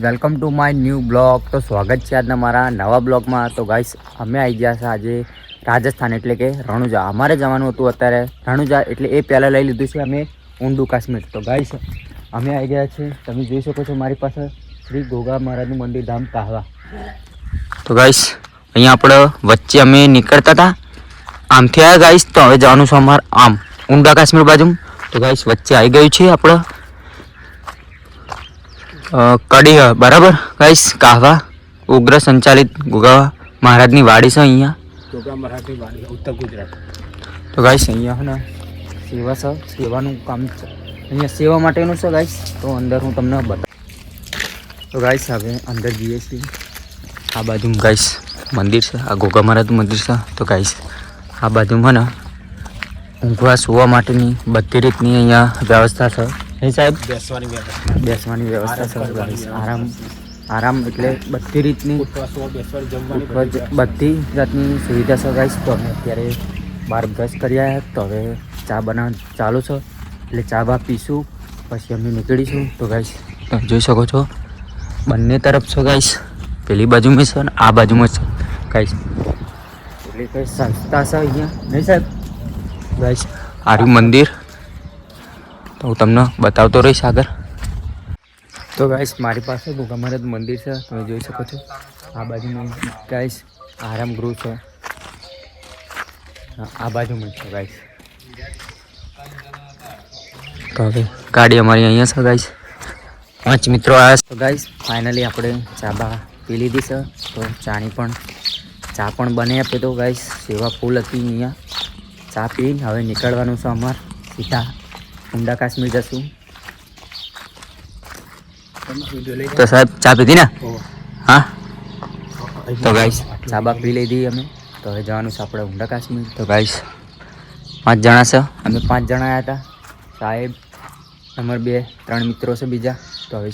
Welcome to my new blog. તો સ્વાગત છે આજના મારા નવા બ્લોગમાં. તો ગાઈસ અમે આવી ગયા છે આજે રાજસ્થાન એટલે કે રણુજા. અમારે જવાનું હતું અત્યારે રણુજા, એટલે એ પહેલાં લઈ લીધું છે અમે ઊંડું કાશ્મીર. તો ગાઈસ અમે આવી ગયા છે, તમે જોઈ શકો છો મારી પાસે શ્રી ગોગા મહારાજનું મંદિર ધામ કાહવા. તો ગાઈસ અહીંયા આપણે વચ્ચે અમે નીકળતા હતા, આમથી આવ્યા ગાઈસ. તો હવે જવાનું છે અમારે આમ ઊંડા કાશ્મીર બાજુ. તો ગાઈસ વચ્ચે આવી ગયું છે આપણે કડી બરાબર ગાઈસ. કાહવા ઉગ્ર સંચાલિત ગોગા મહારાજની વાડી છે અહીંયા. ગોગા મહારાજની વાડી, ઉત્તર ગુજરાત. તો ગાઈસ અહીંયા હે ને સેવા છે, સેવાનું કામ છે અહીંયા, સેવા માટેનું છે ગાઈસ. તો અંદર હું તમને બતાવું. તો ગાઈસ હવે અંદર જઈએ છીએ. આ બાજુ ગાઈસ મંદિર છે, આ ગોગા મહારાજનું મંદિર છે. તો ગાઈસ આ બાજુમાં ને ઊંઘવા સુવા માટેની બધી રીતની અહીંયા વ્યવસ્થા છે. નહીં સાહેબ? બેસવાની વ્યવસ્થા છે ગાઈસ. આરામ એટલે બધી રીતની બધી જાતની સુવિધા છે ગાઈસ. તો અમે અત્યારે બહાર બ્રશ કરી આવ્યા, તો હવે ચા બનાવવાનું ચાલુ છે, એટલે ચા બા પીશું પછી અમે નીકળીશું. તો ગાઈસ તમે જોઈ શકો છો બંને તરફ છે ગાઈસ, પેલી બાજુમાં છે અને આ બાજુમાં છે ગાઈસ. એટલે કઈ સંસ્થા છે અહીંયા. નહીં સાહેબ? ગાઈસ આર્યું મંદિર, તો હું તમને બતાવતો રહીશ આગળ. તો ગાઈસ મારી પાસે ગોગા મહારાજ મંદિર છે, તમે જોઈ શકો છો. આ બાજુમાં ગાઈસ આરામ ગૃહ છે, આ બાજુમાં છે ગાઈસ. તો હવે ગાડી અમારી અહીંયા છે ગાઈસ. 5 મિત્રો આવ્યા. તો ગાઈસ ફાઇનલી આપણે ચા બા પી લીધી છે. તો ચા પણ બને આપે. તો ગાઈસ સેવા ફૂલ હતી અહીંયા. ચા પીને હવે નીકળવાનું છે અમારે સીધા ઊંડા કાશ્મીર જશું. તો સાહેબ ચા પીધી ને? હા. તો ગાઈસ ચા બા પી લીધી અમે. તો હવે જવાનું છે આપણે ઊંડા કાશ્મીર. તો ગાઈસ 5 જણા છે, અમે 5 જણા આવ્યા હતા. સાહેબ અમારે 2-3 મિત્રો છે બીજા. તો હવે